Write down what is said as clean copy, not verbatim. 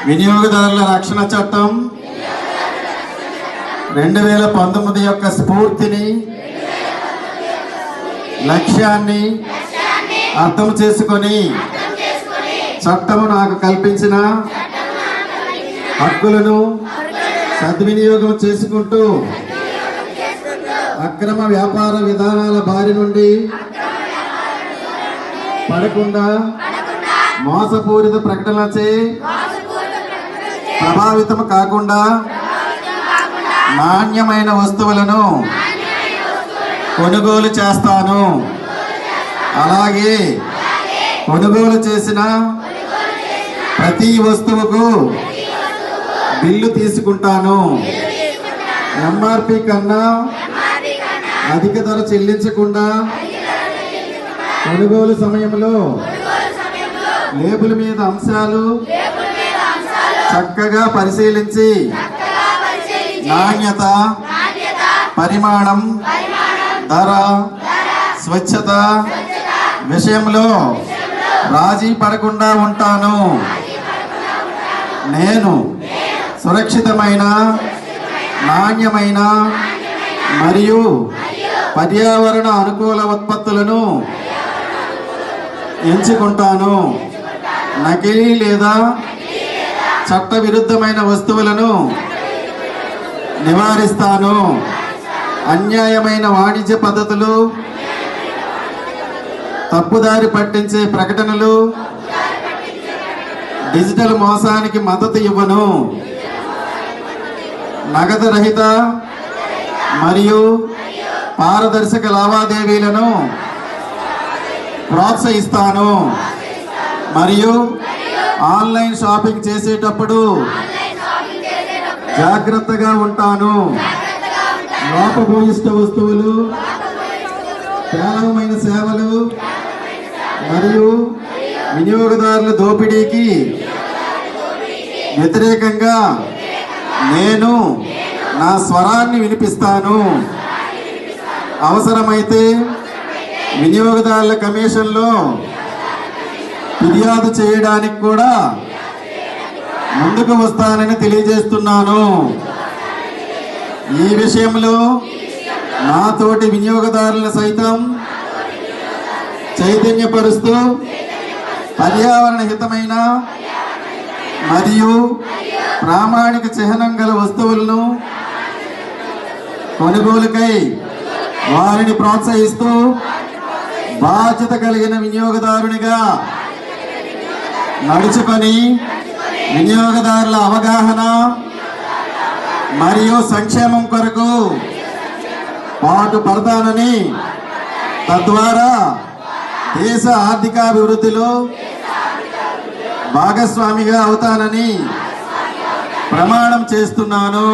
వినియోగదారుల రక్షణ చట్టం 2019 యొక్క స్ఫూర్తిని లక్ష్యాన్ని అర్థం చేసుకొని చట్టము నాకు కల్పించిన హక్కులను సద్వినియోగం చేసుకుంటూ అక్రమ వ్యాపార విధానాల బారి నుండి పడకుండా మోసపూరిత ప్రకటనలచే ప్రభావితం కాకుండా నాణ్యమైన వస్తువులను కొనుగోలు చేస్తాను. అలాగే కొనుగోలు చేసిన ప్రతి వస్తువుకు బిల్లు తీసుకుంటాను. ఎంఆర్పి కన్నా అధిక ధర చెల్లించకుండా కొనుగోలు సమయంలో లేబుల్ మీద అంశాలు చక్కగా పరిశీలించి నాణ్యత, పరిమాణం, ధర, స్వచ్ఛత విషయంలో రాజీ పడకుండా ఉంటాను. నేను సురక్షితమైన, నాణ్యమైన మరియు పర్యావరణ అనుకూల ఉత్పత్తులను ఎంచుకుంటాను. నకిలీ లేదా చట్టవిరుద్ధమైన వస్తువులను నివారిస్తాను. అన్యాయమైన వాణిజ్య పద్ధతులు, తప్పుదారి పట్టించే ప్రకటనలు, డిజిటల్ మోసానికి మద్దతు ఇవ్వను. నగదు రహిత మరియు పారదర్శక లావాదేవీలను ప్రోత్సహిస్తాను. మరియు ఆన్లైన్ షాపింగ్ చేసేటప్పుడు జాగ్రత్తగా ఉంటాను. లోపభూయిష్ట వస్తువులు, పేలవమైన సేవలు మరియు వినియోగదారుల దోపిడీకి వ్యతిరేకంగా నేను నా స్వరాన్ని వినిపిస్తాను. అవసరమైతే వినియోగదారుల కమిషన్లో ఫిర్యాదు చేయడానికి కూడా ముందుకు వస్తానని తెలియజేస్తున్నాను. ఈ విషయంలో నాతోటి వినియోగదారులను సైతం చైతన్యపరుస్తూ పర్యావరణ హితమైన మరియు ప్రామాణిక చిహ్నం గల వస్తువులను కొనుగోలుకై వారిని ప్రోత్సహిస్తూ బాధ్యత కలిగిన వినియోగదారునిగా నడుచుకొని వినియోగదారుల అవగాహన మరియు సంక్షేమం కొరకు పాటుపడతానని, తద్వారా దేశ ఆర్థికాభివృద్ధిలో భాగస్వామిగా అవుతానని ప్రమాణం చేస్తున్నాను.